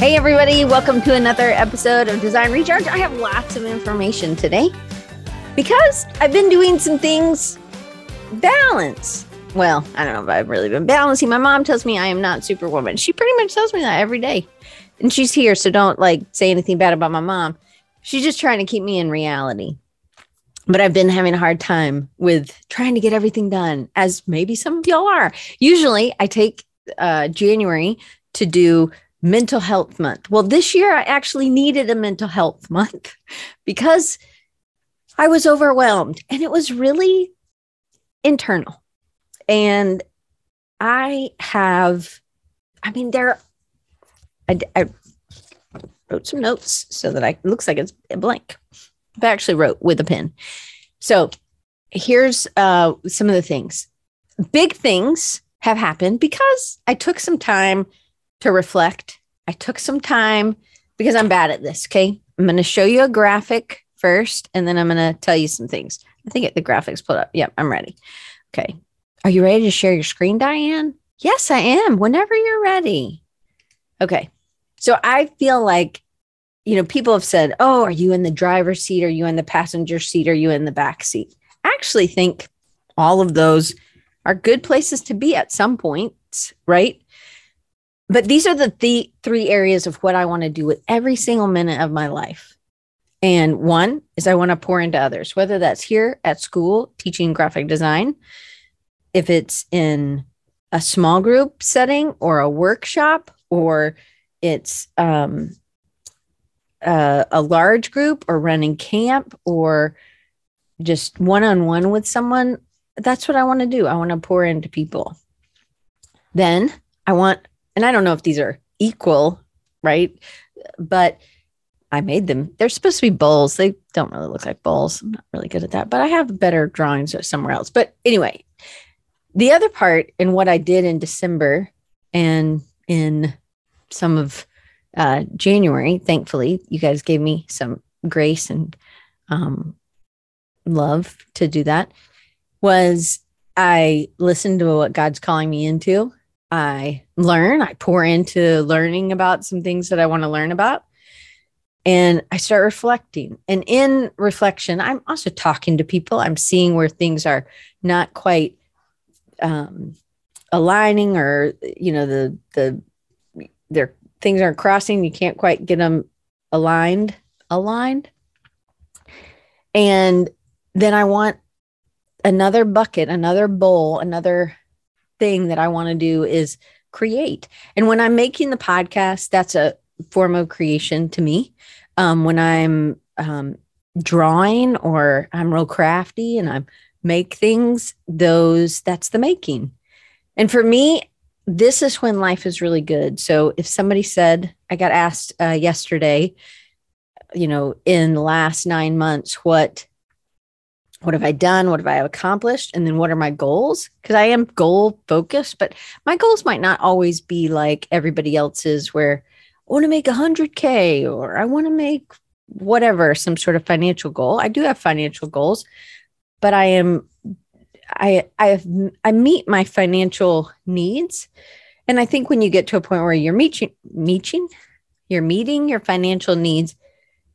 Hey everybody, welcome to another episode of Design Recharge. I have lots of information today because I've been doing some things balance. Well, I don't know if I've really been balancing. My mom tells me I am not Superwoman. She pretty much tells me that every day. And she's here, so don't say anything bad about my mom. She's just trying to keep me in reality. But I've been having a hard time with trying to get everything done, as maybe some of y'all are. Usually I take January to do Mental Health Month. Well, this year I actually needed a mental health month because I was overwhelmed and it was really internal. And I wrote some notes so that it looks like it's blank. But I actually wrote with a pen. So here's some of the things. Big things have happened because I took some time to reflect. I took some time because I'm bad at this. Okay. I'm going to show you a graphic first, and then I'm going to tell you some things. I think the graphic's put up. Yep. I'm ready. Okay. Are you ready to share your screen, Diane? Yes, I am. Whenever you're ready. Okay. So I feel like, people have said, oh, are you in the driver's seat? Are you in the passenger seat? Are you in the back seat? I actually think all of those are good places to be at some points, right? But these are the three areas of what I want to do with every single minute of my life. And one is I want to pour into others, whether that's here at school, teaching graphic design, if it's in a small group setting or a workshop, or it's a large group or running camp or just one-on-one with someone. That's what I want to do. I want to pour into people. Then and I don't know if these are equal, right? But I made them. They're supposed to be bowls. They don't really look like bowls. I'm not really good at that, but I have better drawings somewhere else. But anyway, the other part in what I did in December and in some of January, thankfully, you guys gave me some grace and love to do that, was I listened to what God's calling me into. I pour into learning about some things that I want to learn about. And I start reflecting. And in reflection, I'm also talking to people. I'm seeing where things are not quite aligning, or, their things aren't crossing. You can't quite get them aligned. And then I want another bucket, another bowl, another thing that I want to do is create. And when I'm making the podcast, that's a form of creation to me. When I'm drawing, or I'm real crafty and I make things, that's the making. And for me, this is when life is really good. So if somebody said, I got asked yesterday, in the last 9 months, what have I done? What have I accomplished? And then what are my goals? Because I am goal focused, but my goals might not always be like everybody else's, where I want to make 100K, or I want to make whatever, some sort of financial goal. I do have financial goals, but I meet my financial needs. And I think when you get to a point where you're meeting your financial needs,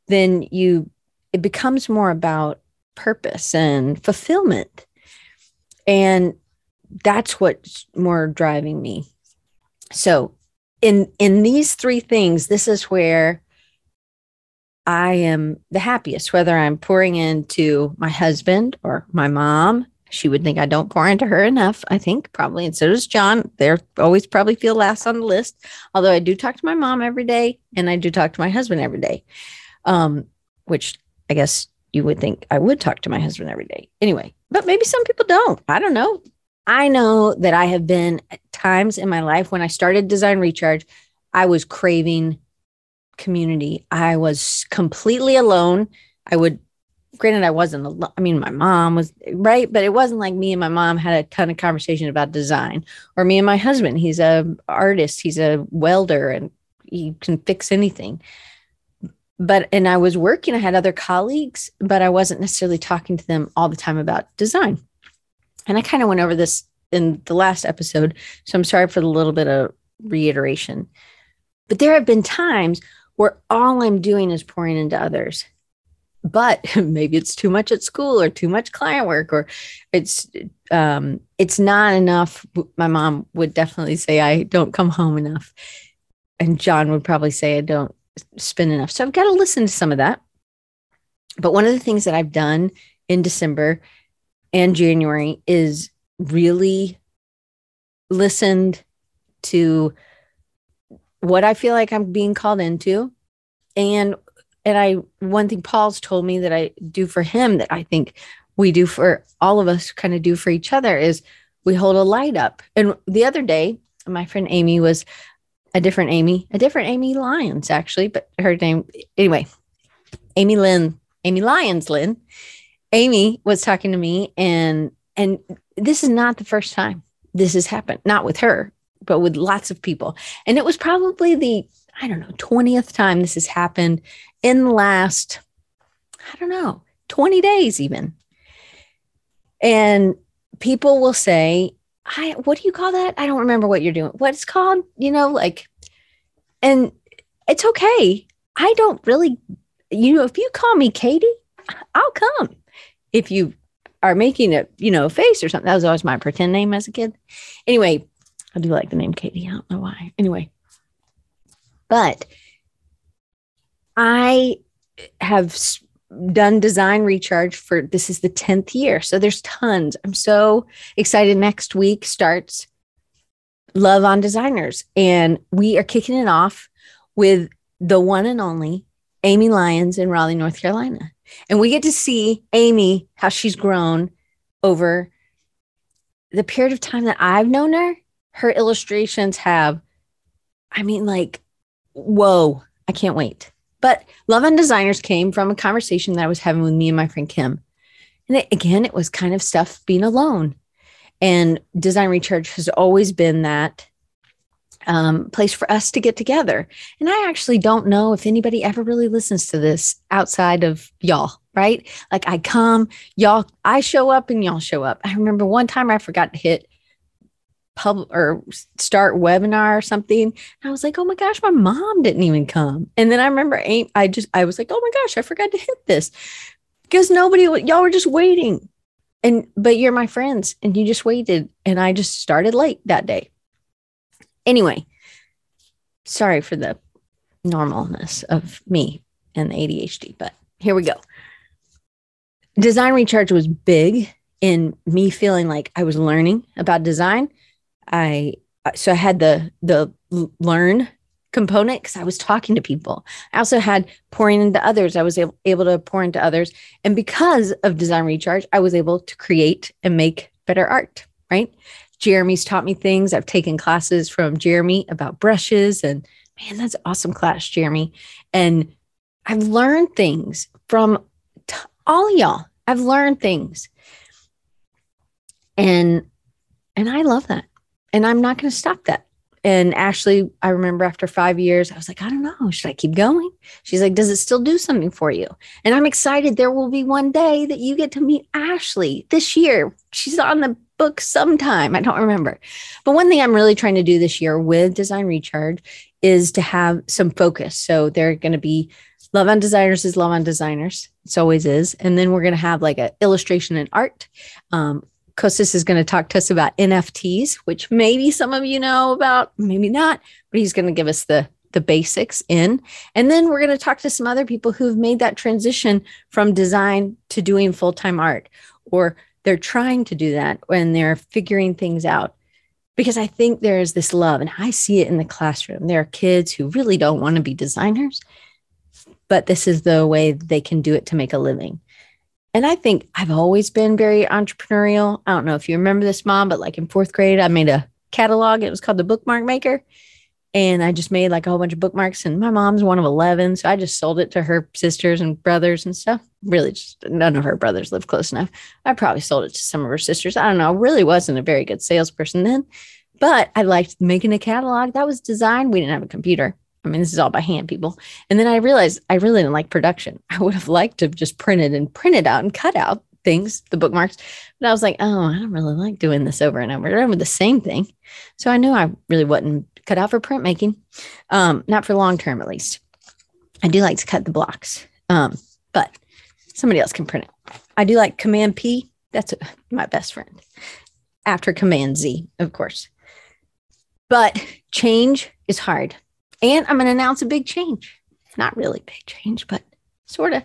then it becomes more about purpose and fulfillment. And that's what's more driving me. So in these three things, this is where I am the happiest, whether I'm pouring into my husband or my mom. She would think I don't pour into her enough, I think, probably. And so does John. They're always probably feel last on the list. Although I do talk to my mom every day, and I do talk to my husband every day, which I guess you would think I would talk to my husband every day. Anyway, but maybe some people don't. I don't know. I know that I have been at times in my life when I started Design Recharge, I was craving community. I was completely alone. Granted, I wasn't alone. I mean, my mom was, right? But it wasn't like me and my mom had a ton of conversation about design, or me and my husband. He's an artist. He's a welder, and he can fix anything. And I was working, I had other colleagues, but I wasn't necessarily talking to them all the time about design. And I kind of went over this in the last episode, so I'm sorry for the little bit of reiteration. But there have been times where all I'm doing is pouring into others. But maybe it's too much at school or too much client work, or it's not enough. My mom would definitely say I don't come home enough. And John would probably say I don't spend enough. So I've got to listen to some of that. But one of the things that I've done in December and January is really listened to what I feel like I'm being called into. And one thing Paul's told me that I do for him that I think we do for all of us, kind of do for each other, is we hold a light up. And the other day, my friend Amy was a different Amy Lyons, actually, but her name, anyway, Amy Lyons Lynn. Amy was talking to me, and this is not the first time this has happened, not with her, but with lots of people. And it was probably the 20th time this has happened in the last, 20 days even. And people will say, what do you call that? I don't remember what you're doing. What it's called, and it's okay. I don't really, if you call me Katie, I'll come. If you are making a face or something, that was always my pretend name as a kid. Anyway, I do like the name Katie. I don't know why. Anyway, but I have done design recharge this is the 10th year. So there's tons. I'm so excited. Next week starts Love on Designers. And we are kicking it off with the one and only Amy Lyons in Raleigh, North Carolina. And we get to see Amy, how she's grown over the period of time that I've known her. Her illustrations have, whoa, I can't wait. But Love on Designers came from a conversation that I was having with me and my friend Kim. And it was kind of stuff being alone. And Design Recharge has always been that place for us to get together. And I actually don't know if anybody ever really listens to this outside of y'all, right? Like I come, I show up and y'all show up. I remember one time I forgot to hit or start webinar or something. I was like, oh my gosh, my mom didn't even come. And then I remember I was like, oh my gosh, I forgot to hit this because y'all were just waiting. But you're my friends and you just waited. And I just started late that day. Anyway, sorry for the normalness of me and the ADHD, but here we go. Design Recharge was big in me feeling like I was learning about design. So I had the learn component because I was talking to people. I also had pouring into others. I was able to pour into others. And because of Design Recharge, I was able to create and make better art, right? Jeremy's taught me things. I've taken classes from Jeremy about brushes, and man, that's an awesome class, Jeremy. And I've learned things from all of y'all. I've learned things. And I love that. And I'm not going to stop that. And Ashley, I remember after 5 years, I was like, I don't know. Should I keep going? She's like, does it still do something for you? And I'm excited. There will be one day that you get to meet Ashley this year. She's on the book sometime. I don't remember. But one thing I'm really trying to do this year with Design Recharge is to have some focus. So they're going to be Love on Designers is Love on Designers. It always is. And then we're going to have like an illustration and art. Kostas is going to talk to us about NFTs, which maybe some of you know about, maybe not, but he's going to give us the basics in. And then we're going to talk to some other people who've made that transition from design to doing full-time art, or they're trying to do that when they're figuring things out. Because I think there is this love, and I see it in the classroom. There are kids who really don't want to be designers, but this is the way they can do it to make a living. And I think I've always been very entrepreneurial. I don't know if you remember this, Mom, but like in 4th grade, I made a catalog. It was called the Bookmark Maker. And I just made like a whole bunch of bookmarks. And my mom's one of 11. So I just sold it to her sisters and brothers and stuff. Really, just none of her brothers lived close enough. I probably sold it to some of her sisters. I don't know. I really wasn't a very good salesperson then. But I liked making a catalog. That was design. We didn't have a computer. I mean, this is all by hand, people. And then I realized I really didn't like production. I would have liked to just print it out and cut out things, the bookmarks. But I was like, oh, I don't really like doing this over and over the same thing. So I knew I really wasn't cut out for printmaking, not for long term at least. I do like to cut the blocks, but somebody else can print it. I do like Command P. That's my best friend. After Command Z, of course. But change is hard. And I'm going to announce a big change. Not really big change, but sort of.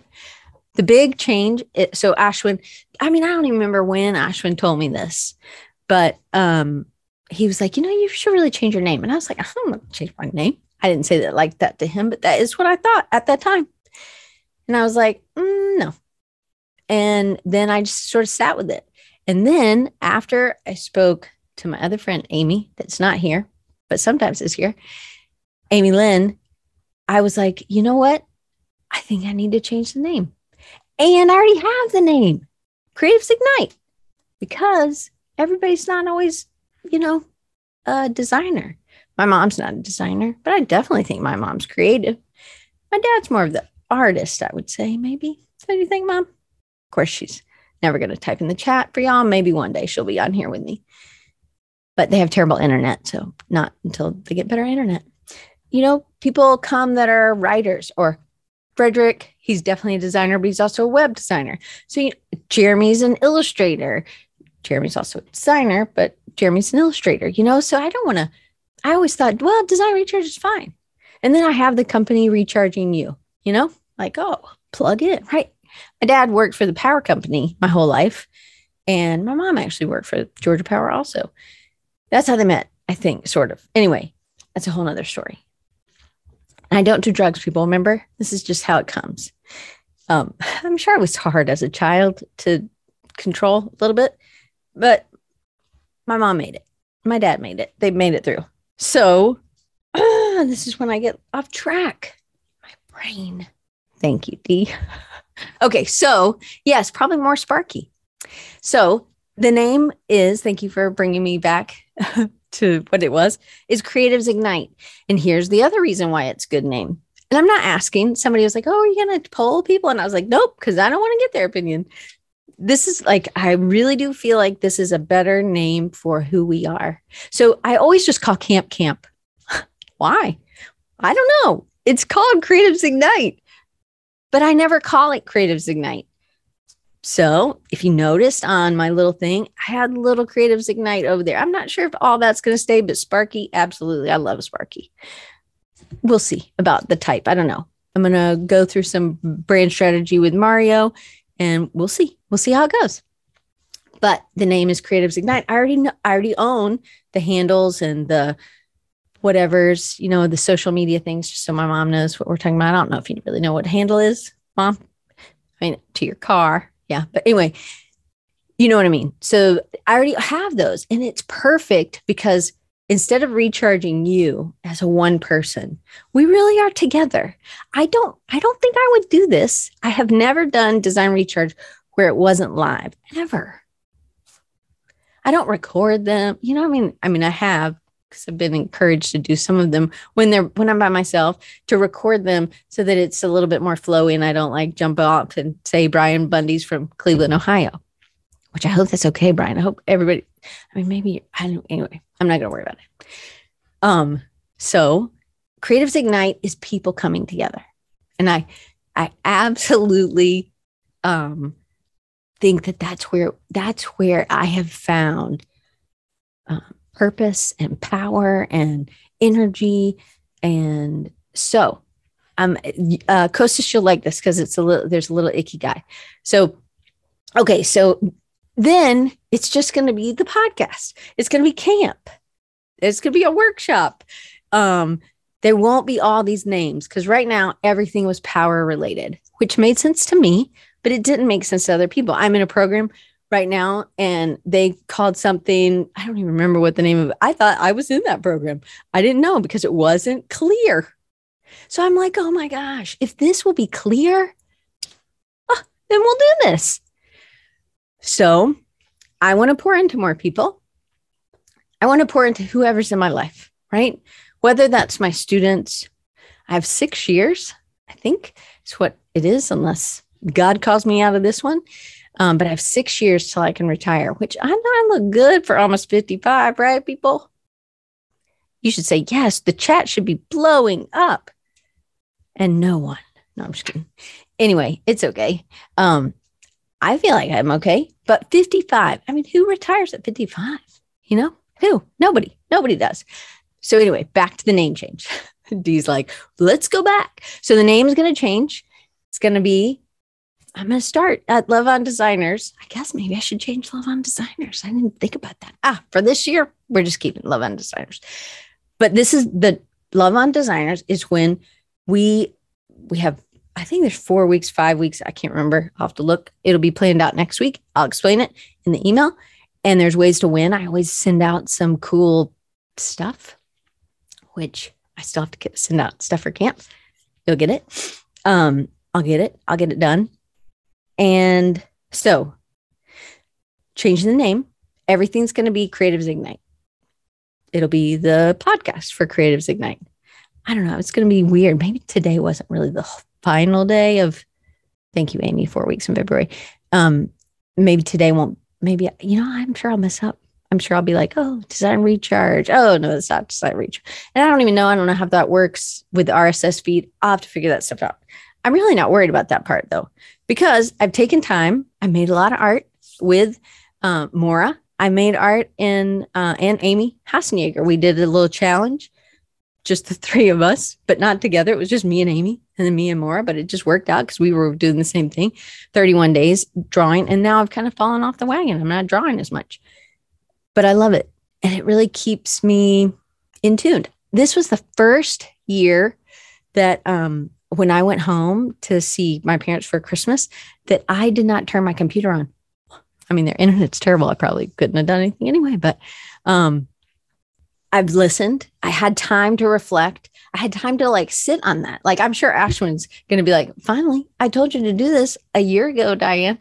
The big change. So Ashwin, I don't even remember when Ashwin told me this, but he was like, you should really change your name. And I was like, I don't want to change my name. I didn't say that like that to him, but that is what I thought at that time. And I was like, no. And then I just sort of sat with it. And then after I spoke to my other friend, Amy, that's not here, but sometimes is here, Amy Lynn, I was like, you know what? I think I need to change the name. And I already have the name, Creatives Ignite, because everybody's not always, a designer. My mom's not a designer, but I definitely think my mom's creative. My dad's more of the artist, I would say, maybe. What do you think, Mom? Of course, she's never going to type in the chat for y'all. Maybe one day she'll be on here with me. But they have terrible internet, so not until they get better internet. People come that are writers, or Frederick, he's definitely a designer, but he's also a web designer. So Jeremy's an illustrator. Jeremy's also a designer, but Jeremy's an illustrator, so I always thought, well, design recharge is fine. And then I have the company Recharging You, like, oh, plug in, right? My dad worked for the power company my whole life. And my mom actually worked for Georgia Power also. That's how they met, I think, sort of. Anyway, that's a whole nother story. And I don't do drugs, people. Remember, this is just how it comes. I'm sure it was hard as a child to control a little bit, but my mom made it. My dad made it. They made it through. So this is when I get off track. My brain. Thank you, Dee. Okay, so yes, probably more sparky. So the name is, thank you for bringing me back to what it was, is Creatives Ignite. And here's the other reason why it's a good name. And I'm not asking. Somebody was like, oh, are you going to poll people? And I was like, nope, because I don't want to get their opinion. This is like, I really do feel like this is a better name for who we are. So I always just call camp. Why? I don't know. It's called Creatives Ignite, but I never call it Creatives Ignite. So if you noticed on my little thing, I had little Creatives Ignite over there. I'm not sure if all that's going to stay, but Sparky, absolutely. I love Sparky. We'll see about the type. I don't know. I'm going to go through some brand strategy with Mario and we'll see. We'll see how it goes. But the name is Creatives Ignite. I already own the handles and the whatever's, the social media things, just so my mom knows what we're talking about. I don't know if you really know what handle is, Mom. To your car. Yeah. But anyway, you know what I mean? So I already have those and it's perfect because instead of recharging you as a one person, we really are together. I don't think I would do this. I have never done design recharge where it wasn't live, ever. I don't record them. I have, because I've been encouraged to do some of them when I'm by myself, to record them so that it's a little bit more flowy and I don't like jump off and say Brian Bundy's from Cleveland, Ohio, which I hope that's okay, Brian. I hope everybody, maybe, anyway, I'm not going to worry about it. So Creatives Ignite is people coming together. And I absolutely think that's where I have found purpose and power and energy. And so Kostas, you'll like this because there's a little icky guy. So, okay. So then it's just going to be the podcast. It's going to be camp. It's going to be a workshop. There won't be all these names because right now everything was power related, which made sense to me, but it didn't make sense to other people. I'm in a program right now and they called something, I don't even remember what the name of it. I thought I was in that program. I didn't know because it wasn't clear. So I'm like, oh my gosh, if this will be clear, then we'll do this. So I want to pour into more people. I want to pour into whoever's in my life, right? Whether that's my students. I have 6 years, I think is what it is, unless God calls me out of this one. But I have 6 years till I can retire, which I know I look good for almost 55, right, people? You should say, yes, the chat should be blowing up. And no one. No, I'm just kidding. Anyway, it's okay. I feel like I'm okay. But 55, I mean, who retires at 55? You know, who? Nobody does. So anyway, back to the name change. Dee's like, let's go back. So the name is going to change. It's going to be, I'm going to start at Love on Designers. I guess maybe I should change Love on Designers. I didn't think about that. For this year, we're just keeping Love on Designers. But this is the Love on Designers is when we have, I think there's 4 weeks, 5 weeks. I can't remember. I'll have to look. It'll be planned out next week. I'll explain it in the email. And there's ways to win. I always send out some cool stuff, which I still have to send out stuff for camp. You'll get it. I'll get it. I'll get it done. And so changing the name, everything's going to be Creatives Ignite. It'll be the podcast for Creatives Ignite. I don't know. It's going to be weird. Maybe today wasn't really the final day of, thank you, Amy, 4 weeks in February. Maybe today won't, maybe, I'm sure I'll mess up. I'm sure I'll be like, oh, Design Recharge. Oh, no, it's not Design Recharge. And I don't even know. I don't know how that works with the RSS feed. I'll have to figure that stuff out. I'm really not worried about that part, though, because I've taken time. I made a lot of art with Maura. I made art and Amy Hassenjager. We did a little challenge, just the three of us, but not together. It was just me and Amy and then me and Maura, but it just worked out because we were doing the same thing, 31 days drawing. And now I've kind of fallen off the wagon. I'm not drawing as much, but I love it. And it really keeps me in tune. This was the first year that when I went home to see my parents for Christmas, that I did not turn my computer on. I mean, their internet's terrible. I probably couldn't have done anything anyway, but I've listened. I had time to reflect. I had time to sit on that. I'm sure Ashwin's going to be like, finally, I told you to do this a year ago, Diane.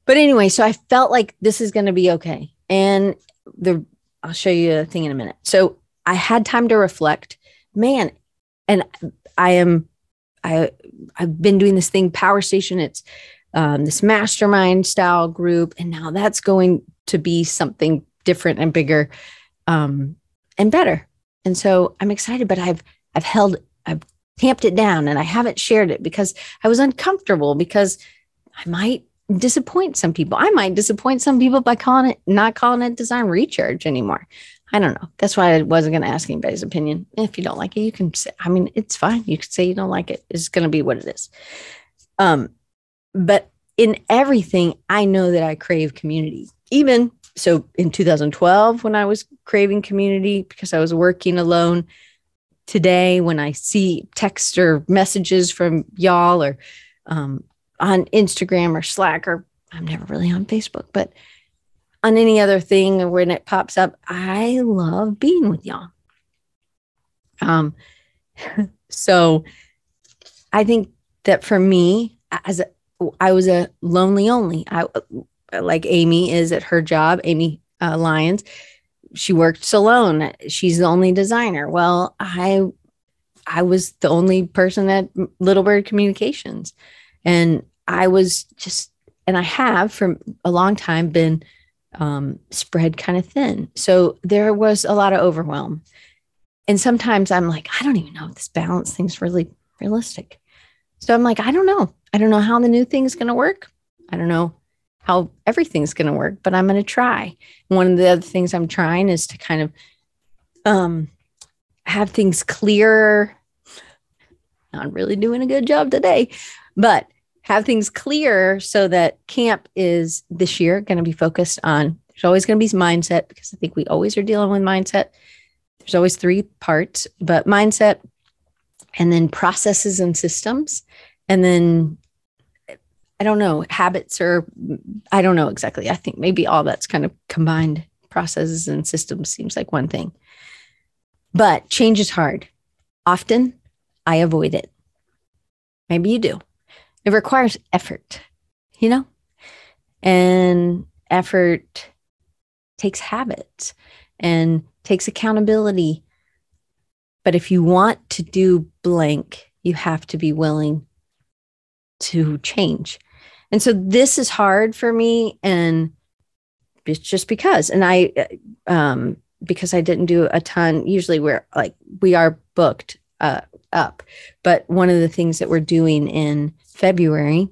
But anyway, so I felt like this is going to be okay. And I'll show you a thing in a minute. So I had time to reflect, man. And I've been doing this thing, Power Station. It's this mastermind style group. And now that's going to be something different and bigger and better. And so I'm excited, but I've tamped it down and I haven't shared it because I was uncomfortable because I might disappoint some people. I might disappoint some people by not calling it Design Recharge anymore. I don't know. That's why I wasn't going to ask anybody's opinion. If you don't like it, you can say, it's fine. You can say you don't like it. It's going to be what it is. But in everything, I know that I crave community. Even so in 2012, when I was craving community because I was working alone, today, when I see text or messages from y'all or on Instagram or Slack, or I'm never really on Facebook, but on any other thing or when it pops up, I love being with y'all. So I think that for me, I was a lonely only. Like Amy is at her job, Amy Lyons. She works alone. She's the only designer. Well, I was the only person at Little Bird Communications. And I was and I have for a long time been spread kind of thin. So there was a lot of overwhelm. And sometimes I'm like, I don't even know if this balance thing's really realistic. So I'm like, I don't know. I don't know how the new thing's going to work. I don't know how everything's going to work, but I'm going to try. One of the other things I'm trying is to kind of have things clearer. Not really doing a good job today, but have things clear so that camp is this year going to be focused on, there's always going to be mindset because I think we always are dealing with mindset. There's always 3 parts, but mindset and then processes and systems. And then I don't know, habits or I don't know exactly. I think maybe all that's kind of combined. Processes and systems seems like one thing, but change is hard. Often I avoid it. Maybe you do. It requires effort, and effort takes habits and takes accountability. But if you want to do blank, you have to be willing to change. And so this is hard for me. And it's just because, and because I didn't do a ton. Usually we are booked up, but one of the things that we're doing in February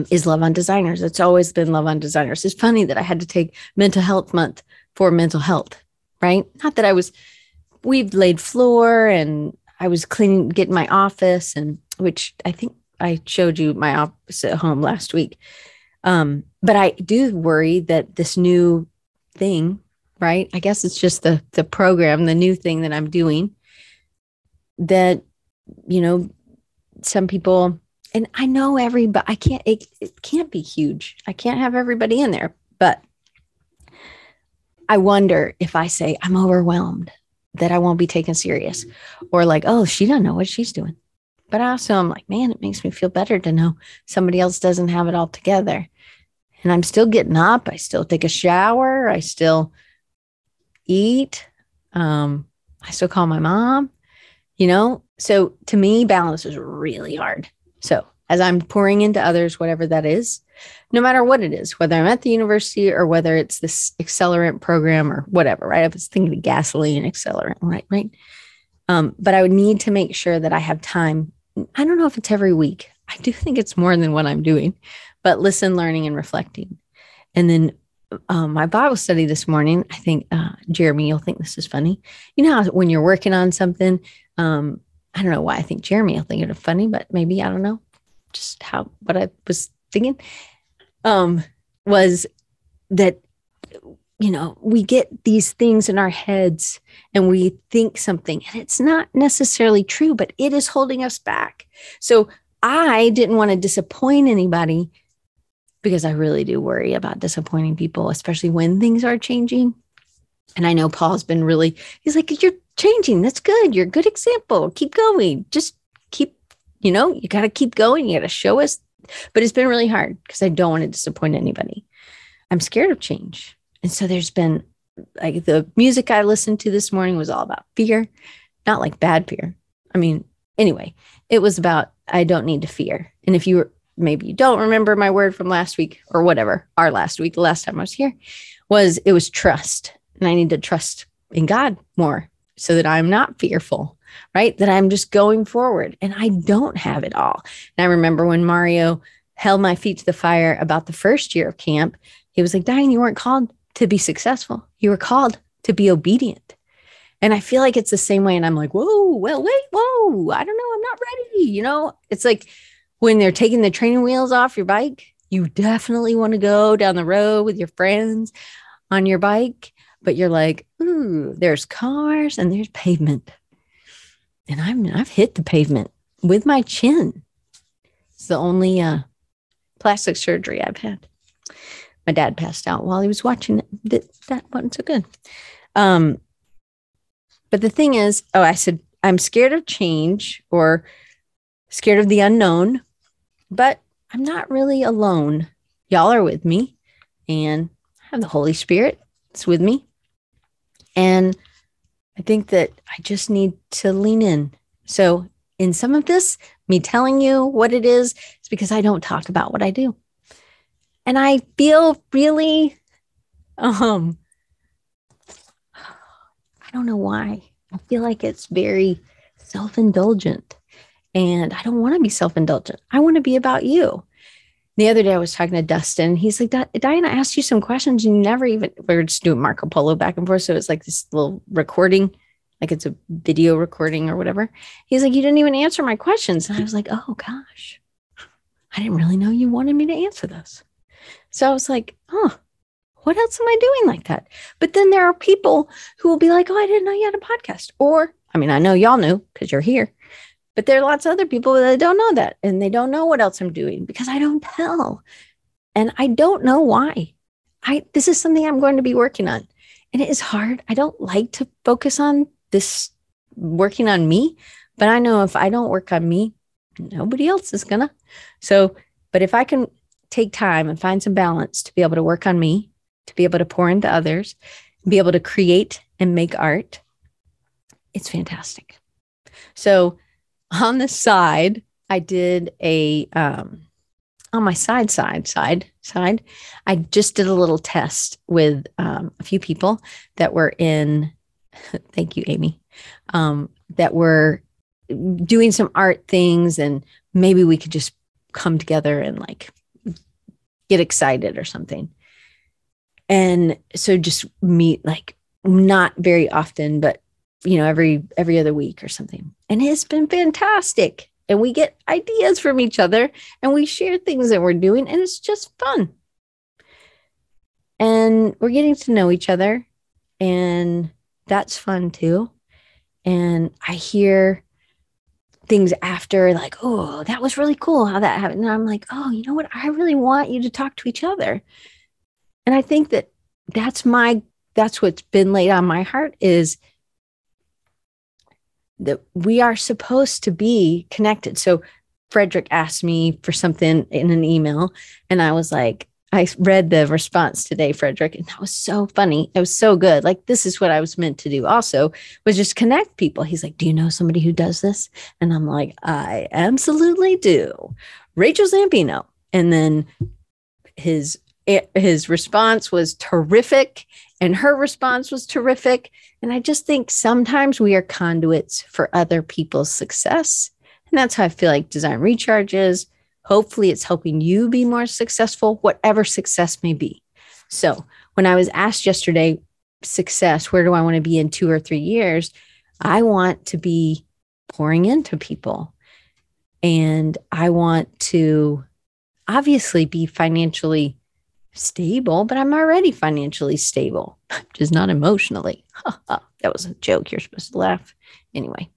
is Love on Designers. It's always been Love on Designers. It's funny that I had to take mental health month for mental health, right? Not that we've laid floor and I was getting my office, and which I think I showed you my office at home last week. But I do worry that this new thing, right? I guess it's just the program, the new thing that I'm doing, that, some people, and I know everybody, it can't be huge. I can't have everybody in there, but I wonder if I say I'm overwhelmed, that I won't be taken serious, or like, oh, she doesn't know what she's doing. But also I'm like, man, it makes me feel better to know somebody else doesn't have it all together. And I'm still getting up. I still take a shower. I still eat. I still call my mom, So to me, balance is really hard. So as I'm pouring into others, whatever that is, no matter what it is, whether I'm at the university or whether it's this accelerant program or whatever, right? I was thinking of gasoline accelerant, right? But I would need to make sure that I have time. I don't know if it's every week. I do think it's more than what I'm doing, but listen, learning, and reflecting. And then my Bible study this morning, I think, Jeremy, you'll think this is funny. You know how when you're working on something, I don't know why I think Jeremy will think it funny, but maybe, I don't know, just what I was thinking was that, we get these things in our heads and we think something, and it's not necessarily true, but it is holding us back. So I didn't want to disappoint anybody, because I really do worry about disappointing people, especially when things are changing. And I know Paul's been he's like, you're changing. That's good. You're a good example. Keep going. Just keep, you got to keep going. You got to show us. But it's been really hard because I don't want to disappoint anybody. I'm scared of change. And so there's been like the music I listened to this morning was all about fear, not like bad fear. I mean, anyway, it was about, I don't need to fear. And if maybe you don't remember my word from last week or whatever, our last week, the last time I was here, it was trust. And I need to trust in God more so that I'm not fearful, right? That I'm just going forward and I don't have it all. And I remember when Mario held my feet to the fire about the first year of camp, he was like, Diane, you weren't called to be successful. You were called to be obedient. And I feel like it's the same way. And I'm like, whoa, I don't know. I'm not ready. It's like when they're taking the training wheels off your bike, you definitely want to go down the road with your friends on your bike, but you're like, ooh, there's cars and there's pavement. And I've hit the pavement with my chin. It's the only plastic surgery I've had. My dad passed out while he was watching it. That wasn't so good. But the thing is, I said, I'm scared of change or scared of the unknown, but I'm not really alone. Y'all are with me, and I have the Holy Spirit. It's with me. And I think that I just need to lean in. So in some of this, me telling you what it is because I don't talk about what I do. And I feel really, I don't know why. I feel like it's very self-indulgent, and I don't want to be self-indulgent. I want to be about you. The other day I was talking to Dustin. He's like, Diana, I asked you some questions and you never we were just doing Marco Polo back and forth. So it's like this little recording, like it's a video recording or whatever. He's like, you didn't even answer my questions. And I was like, oh gosh, I didn't really know you wanted me to answer those. So I was like, what else am I doing like that? But then there are people who will be like, oh, I didn't know you had a podcast. Or, I mean, I know y'all knew because you're here, but there are lots of other people that don't know that. And they don't know what else I'm doing because I don't tell. And I don't know why. This is something I'm going to be working on. And it is hard. I don't like to focus on this working on me, but I know if I don't work on me, nobody else is gonna. So, but if I can take time and find some balance to be able to work on me, to be able to pour into others, be able to create and make art, it's fantastic. So on the side, I did a on my side, I just did a little test with a few people that were in, thank you, Amy, that were doing some art things, and maybe we could just come together and like get excited or something. And so just meet like not very often, but every other week or something. And it's been fantastic. And we get ideas from each other and we share things that we're doing, and it's just fun. And we're getting to know each other, and that's fun too. And I hear things after like, oh, that was really cool how that happened. And I'm like, oh, you know what? I really want you to talk to each other. And I think that's what's been laid on my heart, is that we are supposed to be connected. So Frederick asked me for something in an email, and I was like, I read the response today, Frederick, and that was so funny. It was so good. Like, this is what I was meant to do also, was just connect people. He's like, do you know somebody who does this? And I'm like, I absolutely do. Rachel Zampino. And then his response was terrific, and her response was terrific. And I just think sometimes we are conduits for other people's success. And that's how I feel like Design Recharge is. Hopefully it's helping you be more successful, whatever success may be. So when I was asked yesterday, success, where do I want to be in 2 or 3 years? I want to be pouring into people. And I want to obviously be financially stable, but I'm already financially stable, just not emotionally. That was a joke. You're supposed to laugh. Anyway.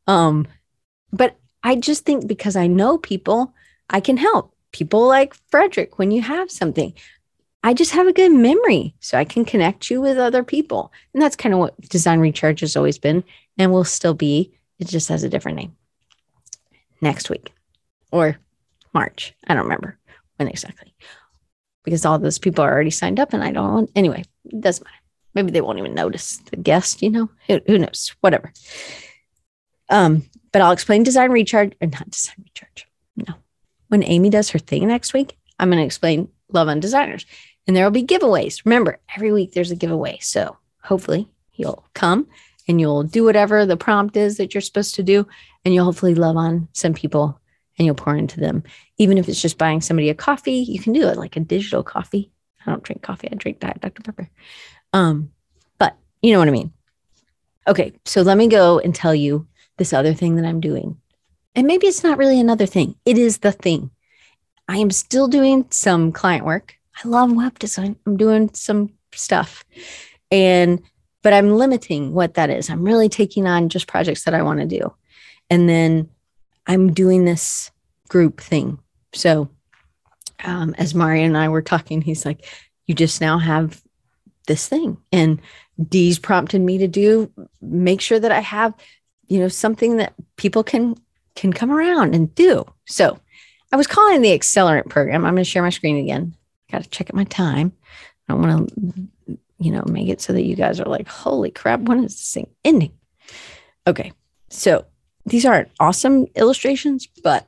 But I just think because I know people, I can help people like Frederick. When you have something, I just have a good memory, so I can connect you with other people. And that's kind of what Design Recharge has always been and will still be. It just has a different name. Next week or March. I don't remember when exactly, because all those people are already signed up and I don't want, anyway, it doesn't matter. Maybe they won't even notice the guest, who knows, whatever. But I'll explain Design Recharge, or not Design Recharge. No. When Amy does her thing next week, I'm going to explain Love on Designers, and there will be giveaways. Remember, every week there's a giveaway. So hopefully you'll come and you'll do whatever the prompt is that you're supposed to do. And you'll hopefully love on some people and you'll pour into them. Even if it's just buying somebody a coffee, you can do it like a digital coffee. I don't drink coffee. I drink Diet Dr. Pepper. But you know what I mean? Okay. So let me go and tell you this other thing that I'm doing. And maybe it's not really another thing. It is the thing. I am still doing some client work. I love web design. I'm doing some stuff. But I'm limiting what that is. I'm really taking on just projects that I want to do. And then I'm doing this group thing. So as Mario and I were talking, he's like, you just now have this thing. And Dee's prompted me to make sure that I have, something that people can come around and do. So I was calling the Accelerant program. I'm going to share my screen again. Got to check at my time. I don't want to, make it so that you guys are like, holy crap, when is this thing ending? Okay. So these aren't awesome illustrations, but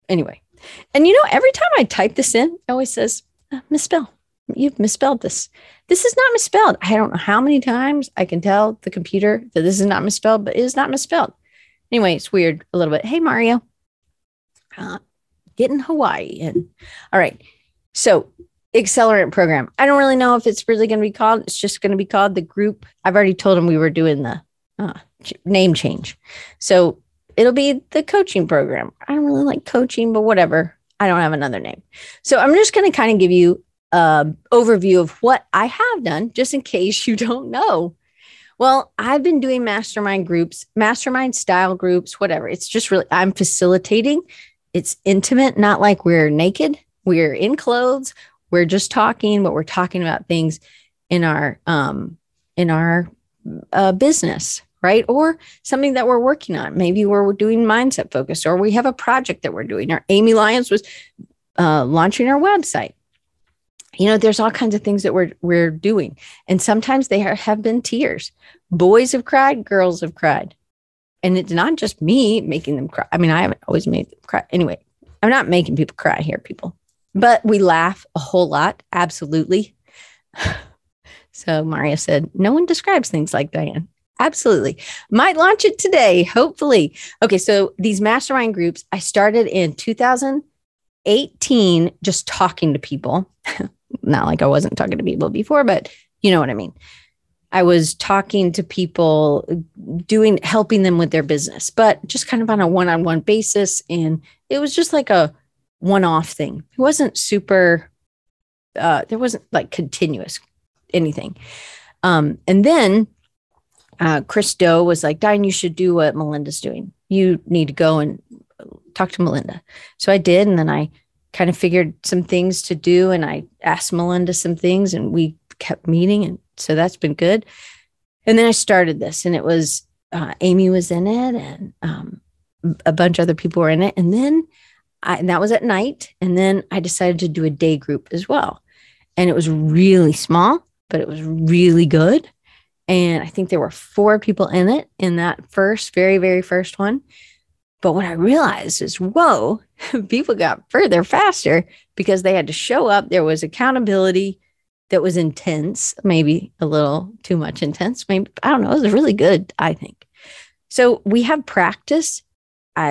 anyway. And every time I type this in, it always says, misspell. You've misspelled this. This is not misspelled. I don't know how many times I can tell the computer that this is not misspelled, but it is not misspelled. Anyway, it's weird a little bit. Hey, Mario. Getting Hawaii in. All right. So Accelerant program. I don't really know if it's really going to be called. It's just going to be called the group. I've already told them we were doing the name change. So it'll be the coaching program. I don't really like coaching, but whatever. I don't have another name. So I'm just going to kind of give you an overview of what I have done, just in case you don't know. Well, I've been doing mastermind groups, mastermind style groups, whatever. It's just really, I'm facilitating. It's intimate, not like we're naked. We're in clothes. We're just talking, but we're talking about things in our business, right? Or something that we're working on. Maybe we're doing mindset focus, or we have a project that we're doing. Or Amy Lyons was launching our website. There's all kinds of things that we're doing. And sometimes they have been tears. Boys have cried, girls have cried. And it's not just me making them cry. I mean, I haven't always made them cry. Anyway, I'm not making people cry here, people. but we laugh a whole lot. Absolutely. So Maria said, no one describes things like Diane. Absolutely. Might launch it today, hopefully. Okay, so these mastermind groups, I started in 2018, just talking to people. Not like I wasn't talking to people before, but you know what I mean. I was talking to people, helping them with their business, but just kind of on a one-on-one basis. And it was just like a one-off thing. It wasn't super, there wasn't like continuous anything. And then Chris Doe was like, Diane, you should do what Melinda's doing. You need to go and talk to Melinda. So I did. And then I kind of figured some things to do. And I asked Melinda some things and we kept meeting. And so that's been good. And then I started this and it was, Amy was in it and a bunch of other people were in it. And then and that was at night. And then I decided to do a day group as well. And it was really small, but it was really good. And I think there were 4 people in it in that very, very first one. But what I realized is, whoa, people got further faster because they had to show up. There was accountability that was intense, maybe a little too much intense. Maybe, I don't know. It was really good, I think. So we have practice.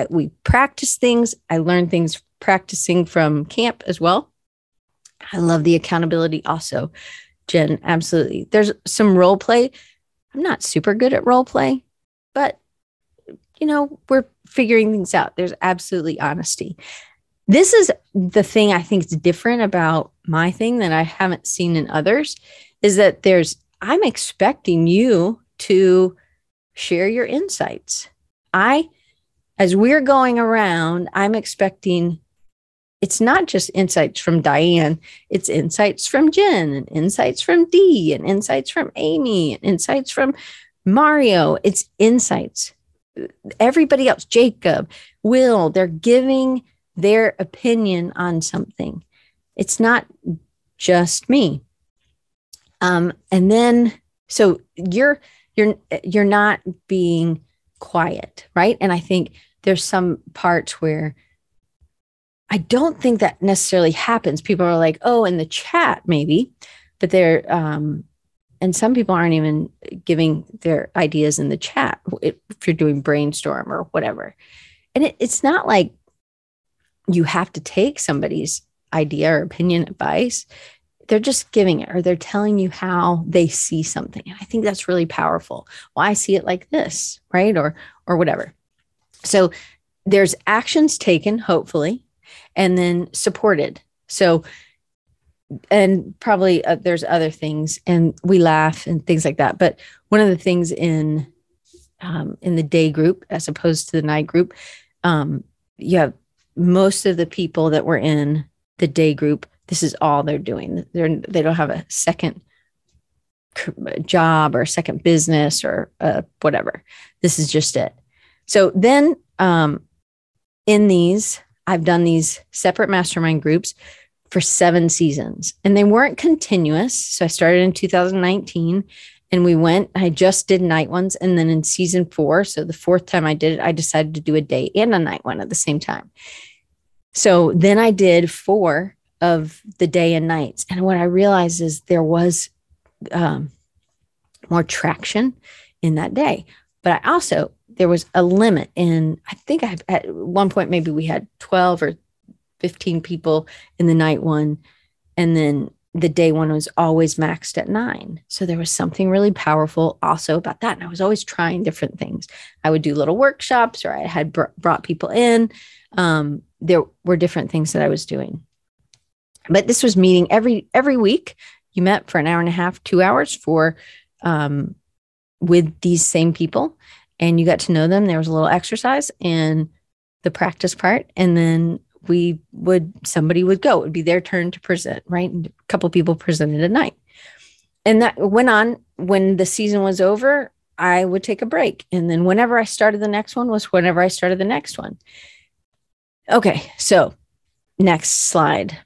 We practice things. I learned things practicing from camp as well. I love the accountability also, Jen. Absolutely. There's some role play. I'm not super good at role play, but we're figuring things out. There's absolutely honesty. This is the thing I think is different about my thing that I haven't seen in others is that I'm expecting you to share your insights. As we're going around, I'm expecting it's not just insights from Diane, it's insights from Jen and insights from Dee and insights from Amy and insights from Mario. It's insights. Everybody else, Jacob, Will, they're giving their opinion on something. It's not just me. And then, so you're not being quiet, right? And I think there's some parts where I don't think that necessarily happens. People are like, oh, in the chat, maybe, but they're, and some people aren't even giving their ideas in the chat if you're doing brainstorm or whatever. And it's not like you have to take somebody's idea or opinion advice. They're just giving it or they're telling you how they see something. And I think that's really powerful. Well, I see it like this, right? Or whatever. So there's actions taken, hopefully, and then supported. So, and probably there's other things and we laugh and things like that. But one of the things in the day group, as opposed to the night group, you have most of the people that were in the day group. This is all they're doing. They don't have a second job or a second business or whatever. This is just it. So then in these, I've done these separate mastermind groups for 7 seasons and they weren't continuous. So I started in 2019 and I just did night ones. And then in season 4, so the 4th time I did it, I decided to do a day and a night one at the same time. So then I did 4 of the day and nights. And what I realized is there was more traction in that day. But there was a limit I think at one point, maybe we had 12 or 15 people in the night one. And then the day one was always maxed at 9. So there was something really powerful also about that. And I was always trying different things. I would do little workshops or I had brought people in. There were different things that I was doing. But this was meeting every week. You met for an hour and a half, 2 hours with these same people. And you got to know them. There was a little exercise and the practice part. And then somebody would go. It would be their turn to present, right? And a couple of people presented at night. And that went on. When the season was over, I would take a break. And then whenever I started the next one was whenever I started the next one. Okay, so next slide.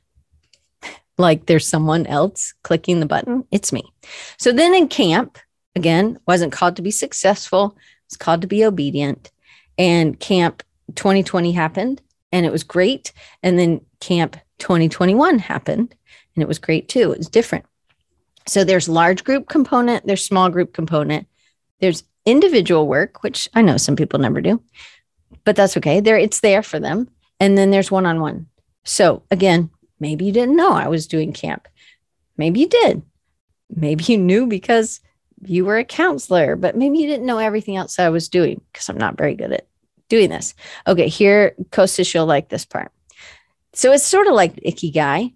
Like there's someone else clicking the button. It's me. So then in camp, again, wasn't called to be successful. It's called to be obedient. And camp 2020 happened and it was great. And then camp 2021 happened, and it was great too. It was different. So there's large group component, there's small group component, there's individual work, which I know some people never do, but that's okay. It's there for them. And then there's one-on-one. So again, maybe you didn't know I was doing camp. Maybe you did. Maybe you knew because you were a counselor, but maybe you didn't know everything else I was doing because I'm not very good at doing this. Okay, here, Kostas, you'll like this part. So it's sort of like Ikigai.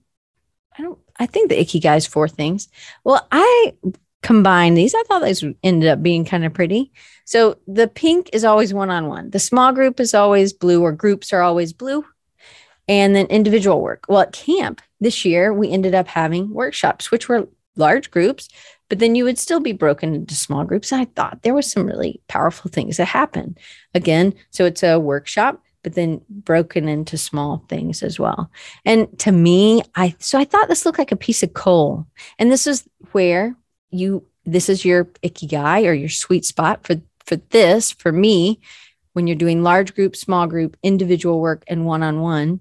I think the Ikigai is 4 things. Well, I combined these. I thought these ended up being kind of pretty. So the pink is always one-on-one. The small group is always blue, or groups are always blue. And then individual work. Well, at camp this year, we ended up having workshops, which were large groups, but then you would still be broken into small groups. I thought there was some really powerful things that happen. Again, so it's a workshop, but then broken into small things as well. And to me, I thought this looked like a piece of coal. And this is where this is your Ikigai, or your sweet spot for me, when you're doing large group, small group, individual work, and one-on-one,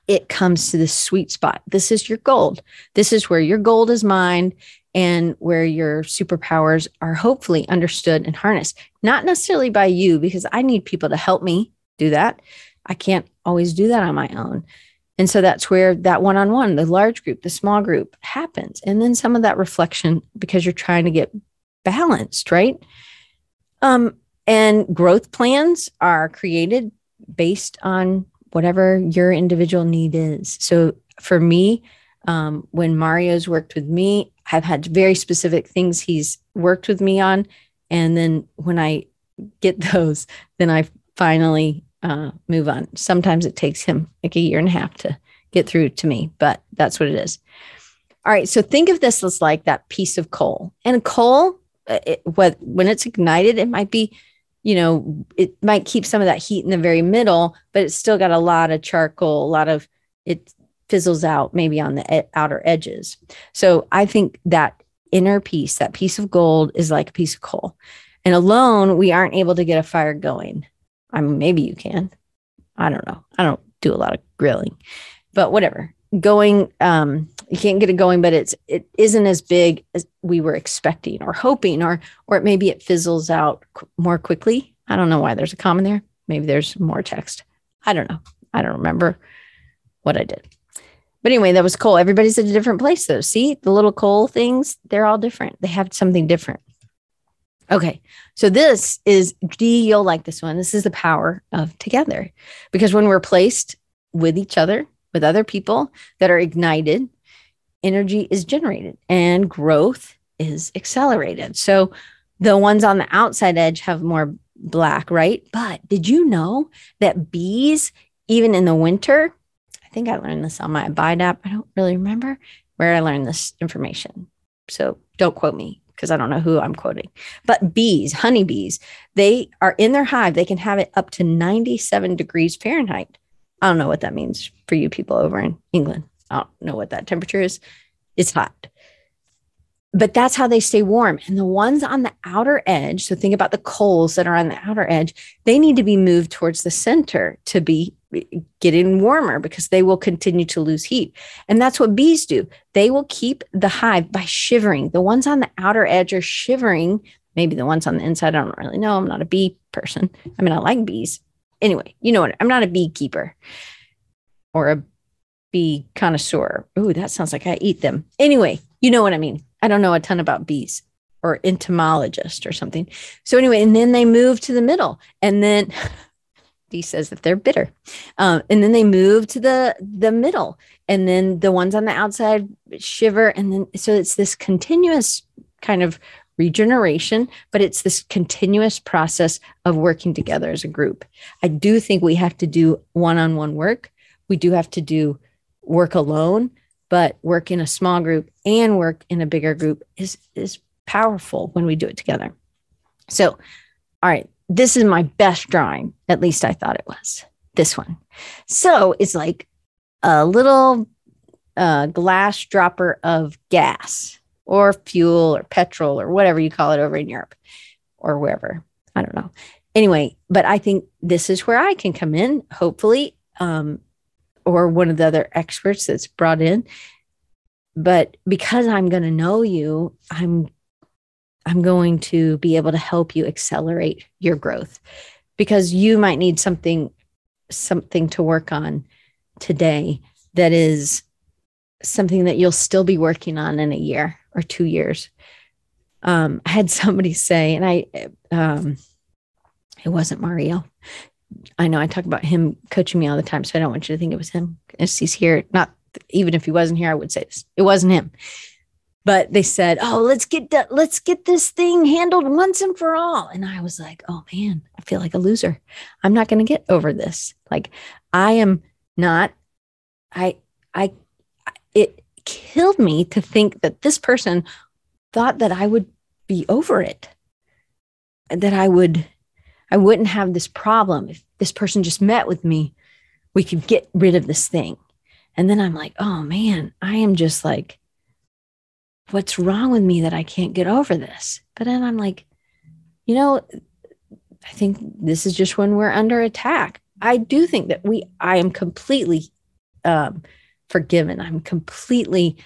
it comes to this sweet spot. This is your gold. This is where your gold is mined, and where your superpowers are hopefully understood and harnessed. Not necessarily by you, because I need people to help me do that. I can't always do that on my own. And so that's where that one-on-one, the large group, the small group happens. And then some of that reflection, because you're trying to get balanced, right? And growth plans are created based on whatever your individual need is. So for me, when Mario's worked with me, I've had very specific things he's worked with me on. And then when I get those, then I finally move on. Sometimes it takes him like 1.5 years to get through to me, but that's what it is. All right. So think of this as like that piece of coal. And coal, when it's ignited, it might be, it might keep some of that heat in the very middle, but it's still got a lot of charcoal, it fizzles out maybe on the outer edges. So I think that inner piece, that piece of gold, is like a piece of coal. And alone, we aren't able to get a fire going. I mean, maybe you can. I don't know. I don't do a lot of grilling, but whatever. Going, you can't get it going, but it isn't as big as we were expecting or hoping, or maybe it fizzles out more quickly. I don't know why there's a comma there. Maybe there's more text. I don't know. I don't remember what I did. But anyway, that was coal. Everybody's at a different place though. See, the little coal things, they're all different. They have something different. Okay. So this is D, you'll like this one. This is the power of together, because when we're placed with each other, with other people that are ignited, energy is generated and growth is accelerated. So the ones on the outside edge have more black, right? But did you know that bees, even in the winter, I think I learned this on my Abide app. I don't really remember where I learned this information. So don't quote me, because I don't know who I'm quoting. But bees, honeybees, they are in their hive. They can have it up to 97 degrees Fahrenheit. I don't know what that means for you people over in England. I don't know what that temperature is. It's hot. But that's how they stay warm. And the ones on the outer edge, so think about the coals that are on the outer edge, they need to be moved towards the center to be getting warmer, because they will continue to lose heat. And that's what bees do. They will keep the hive by shivering. The ones on the outer edge are shivering. Maybe the ones on the inside, I don't really know. I'm not a bee person. I mean, I like bees. Anyway, you know what? I'm not a beekeeper or a bee connoisseur. Ooh, that sounds like I eat them. Anyway, you know what I mean. I don't know a ton about bees, or entomologist or something. So anyway, and then they move to the middle, and then Dee says that they're bitter. And then they move to the middle, and then the ones on the outside shiver. And then, so it's this continuous kind of regeneration, but it's this continuous process of working together as a group. I do think we have to do one-on-one work. We do have to do work alone, but work in a small group and work in a bigger group is powerful when we do it together. So, all right, this is my best drawing. At least I thought it was this one. So it's like a little glass dropper of gas or fuel or petrol or whatever you call it over in Europe or wherever. I don't know. Anyway, but I think this is where I can come in, hopefully, or one of the other experts that's brought in. But because I'm going to know you, I'm going to be able to help you accelerate your growth, because you might need something to work on today that is something that you'll still be working on in a year or 2 years. I had somebody say, and it wasn't Mario. I know I talk about him coaching me all the time, so I don't want you to think it was him. As he's here, not even if he wasn't here, I would say this. It wasn't him. But they said, "Oh, let's get this thing handled once and for all." And I was like, "Oh man, I feel like a loser. I'm not going to get over this. Like, I am not. It killed me to think that this person thought that I would be over it, that I wouldn't have this problem. If this person just met with me, we could get rid of this thing." And then I'm like, "Oh man, I am just like, what's wrong with me that I can't get over this?" But then I'm like, I think this is just when we're under attack. I do think that I am completely forgiven. I'm completely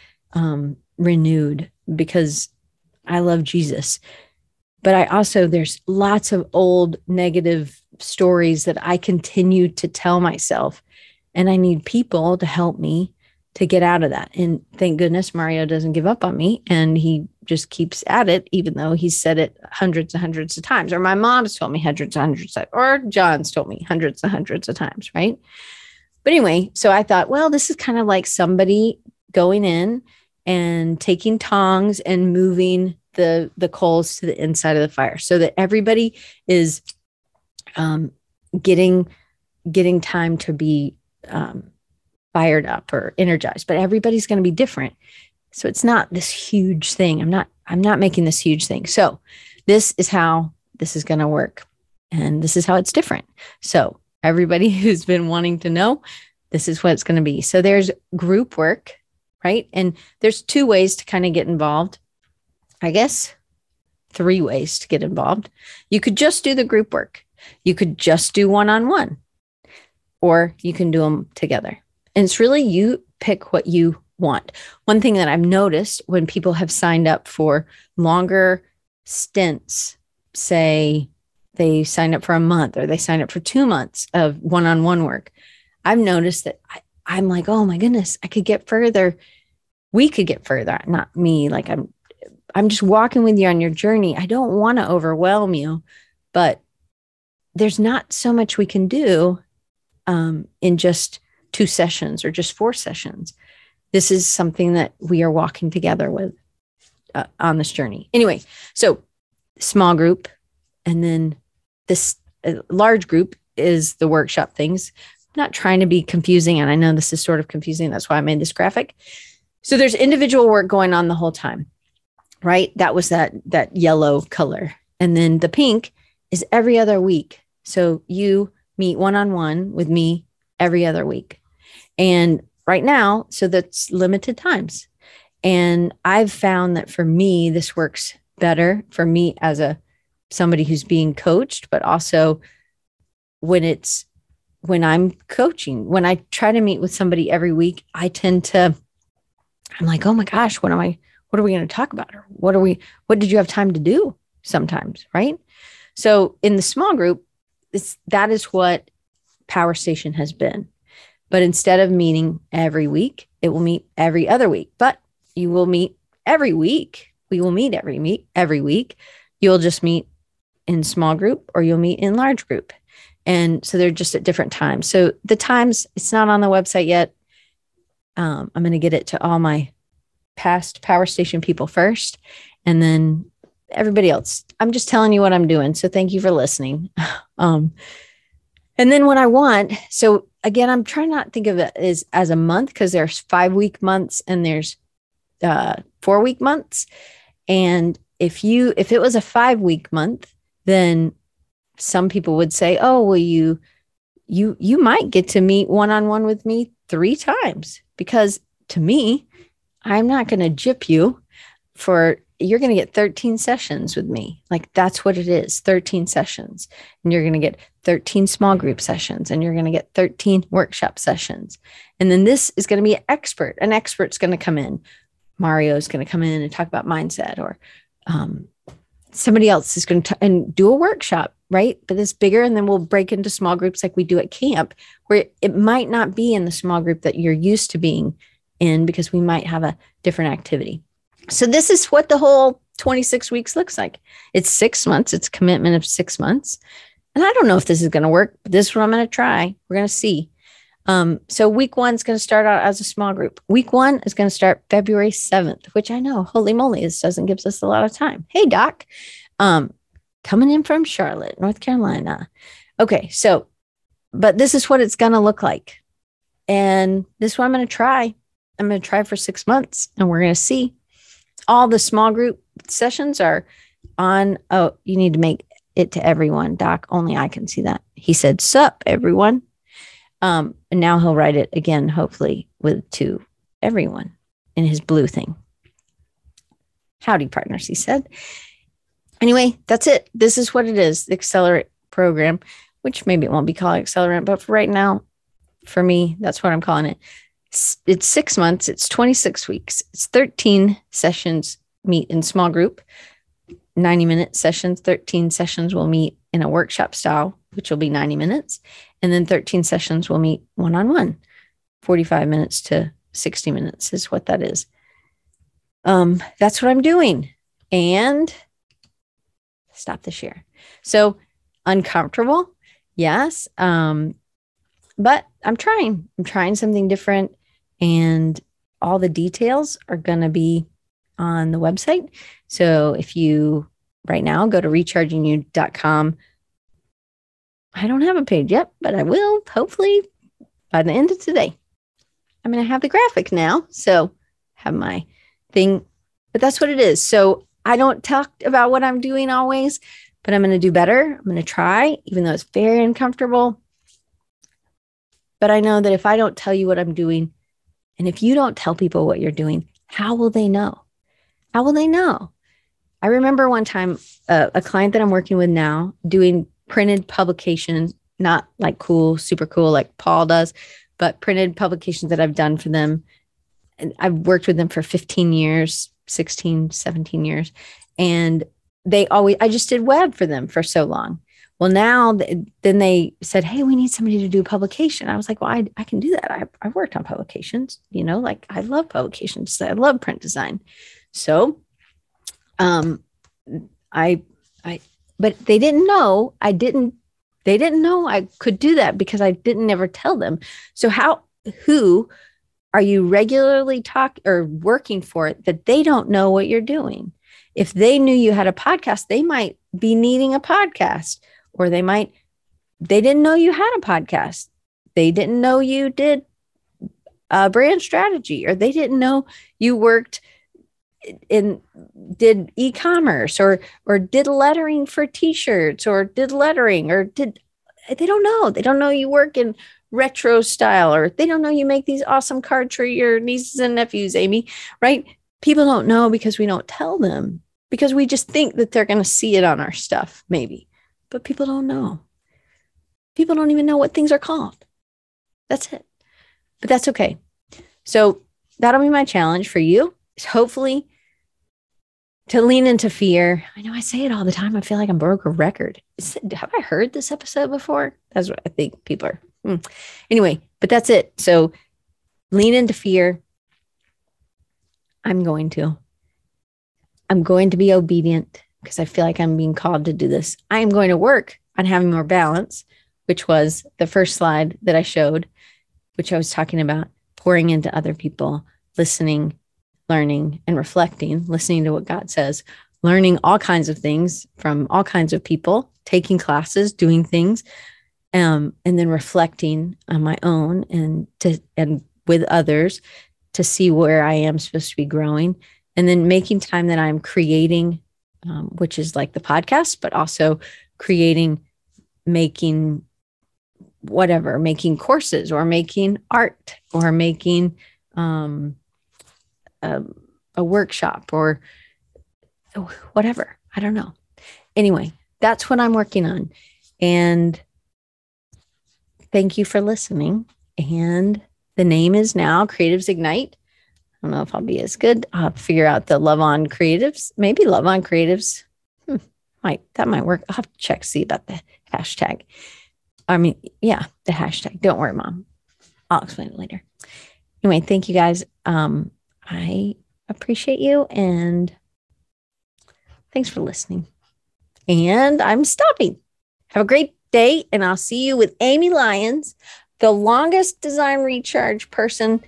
renewed because I love Jesus. But there's lots of old negative stories that I continue to tell myself, and I need people to help me to get out of that. And thank goodness Mario doesn't give up on me, and he just keeps at it, even though he's said it hundreds and hundreds of times, or my mom's told me hundreds and hundreds of times, or John's told me hundreds and hundreds of times, right? But anyway, so I thought, well, this is kind of like somebody going in and taking tongs and moving the coals to the inside of the fire so that everybody is getting time to be fired up or energized, but everybody's going to be different. So it's not this huge thing. I'm not making this huge thing. So this is how this is going to work. And this is how it's different. So everybody who's been wanting to know, this is what it's going to be. So there's group work, right? And there's 2 ways to kind of get involved. I guess 3 ways to get involved. You could just do the group work. You could just do one-on-one, or you can do them together. And it's really, you pick what you want. One thing that I've noticed when people have signed up for longer stints, say they sign up for a month or they sign up for 2 months of one-on-one work, I've noticed that I'm like, oh my goodness, I could get further. We could get further. Not me. Like I'm just walking with you on your journey. I don't want to overwhelm you, but there's not so much we can do in just 2 sessions or just 4 sessions. This is something that we are walking together with on this journey. Anyway, so small group, and then this large group is the workshop things. I'm not trying to be confusing, and I know this is sort of confusing. That's why I made this graphic. So there's individual work going on the whole time, right? That was that yellow color. And then the pink is every other week. So you meet one-on-one with me every other week. And right now, so that's limited times. And I've found that for me, this works better for me as somebody who's being coached, but also when I'm coaching, when I try to meet with somebody every week, I'm like, oh my gosh, what are we going to talk about? Or what did you have time to do sometimes? Right. So in the small group, that is what Power Station has been. But instead of meeting every week, it will meet every other week, but you will meet every week. We will meet every week. You'll just meet in small group or you'll meet in large group. And so they're just at different times. So the times, it's not on the website yet. I'm going to get it to all my past Power Station people first, and then everybody else. I'm just telling you what I'm doing. So thank you for listening. And then what I want, so again, I'm trying not to think of it as a month, because there's 5-week months and there's 4-week months. And if it was a 5-week month, then some people would say, oh, well, you might get to meet one-on-one with me 3 times, because to me, I'm not going to gyp you. you're going to get 13 sessions with me. Like that's what it is, 13 sessions. And you're going to get 13 small group sessions, and you're going to get 13 workshop sessions. And then this is going to be an expert. An expert's going to come in. Mario is going to come in and talk about mindset, or somebody else is going to and do a workshop, right? But it's bigger. And then we'll break into small groups like we do at camp, where it might not be in the small group that you're used to being in, because we might have a different activity. So this is what the whole 26 weeks looks like. It's 6 months. It's a commitment of 6 months. And I don't know if this is going to work, but this is what I'm going to try. We're going to see. So week 1 is going to start out as a small group. Week 1 is going to start February 7th, which I know, holy moly, this doesn't give us a lot of time. Hey, Doc, coming in from Charlotte, North Carolina. Okay. So, but this is what it's going to look like. And this is what I'm going to try. I'm going to try for 6 months, and we're going to see. All the small group sessions are on. Oh, you need to make it to everyone, Doc. Only I can see that. He said, sup, everyone. And now he'll write it again, hopefully to everyone in his blue thing. Howdy, partners, he said. Anyway, that's it. This is what it is, the Accelerate program, which maybe it won't be called Accelerate, but for right now, for me, that's what I'm calling it. It's 6 months. It's 26 weeks. It's 13 sessions meet in small group, 90-minute sessions. 13 sessions will meet in a workshop style, which will be 90 minutes. And then 13 sessions will meet one-on-one, 45 minutes to 60 minutes is what that is. That's what I'm doing. And stop the share. So uncomfortable. Yes. But I'm trying something different, and all the details are going to be on the website. So if you right now go to rechargingyou.com, I don't have a page yet, but I will hopefully by the end of today. I'm going to have the graphic now. So have my thing, but that's what it is. So I don't talk about what I'm doing always, but I'm going to do better. I'm going to try, even though it's very uncomfortable. But I know that if I don't tell you what I'm doing, and if you don't tell people what you're doing, how will they know? How will they know? I remember one time a client that I'm working with now doing printed publications, not like cool, super cool, like Paul does, but printed publications that I've done for them. And I've worked with them for 15 years, 16, 17 years. And I just did web for them for so long. Well, now then they said, hey, we need somebody to do a publication. I was like, well, I can do that. I worked on publications, like I love publications. I love print design. So, but they didn't know they didn't know I could do that because I didn't ever tell them. So who are you regularly working for it that they don't know what you're doing? If they knew you had a podcast, they might be needing a podcast. Or they didn't know you had a podcast. They didn't know you did brand strategy, or they didn't know you worked did e-commerce or did lettering for t-shirts or did lettering they don't know. They don't know you work in retro style, or they don't know you make these awesome cards for your nieces and nephews, Amy, right? People don't know because we don't tell them, because we just think that they're going to see it on our stuff, maybe. But people don't know. People don't even know what things are called. That's it. But that's okay. So that'll be my challenge for you, is hopefully to lean into fear. I know I say it all the time. I feel like I'm broke a record. Have I heard this episode before? That's what I think people are. Anyway, but that's it. So lean into fear. I'm going to be obedient, because I feel like I'm being called to do this. I am going to work on having more balance, which was the first slide that I showed, which I was talking about pouring into other people, listening, learning, and reflecting, listening to what God says, learning all kinds of things from all kinds of people, taking classes, doing things, and then reflecting on my own and with others to see where I am supposed to be growing, and then making time that I'm creating, which is like the podcast, but also making courses, or making art, or making a workshop, or whatever. I don't know. Anyway, that's what I'm working on. And thank you for listening. And the name is now Creatives Ignite. I don't know if I'll be as good. I'll figure out the Love on Creatives. Maybe Love on Creatives. That might work. I'll have to check, see about the hashtag. The hashtag. Don't worry, Mom. I'll explain it later. Anyway, thank you guys. I appreciate you, and thanks for listening. And I'm stopping. Have a great day, and I'll see you with Amy Lyons, the longest design recharge person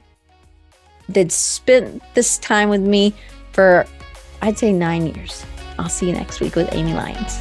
that spent this time with me for, I'd say, 9 years. I'll see you next week with Amy Lyons.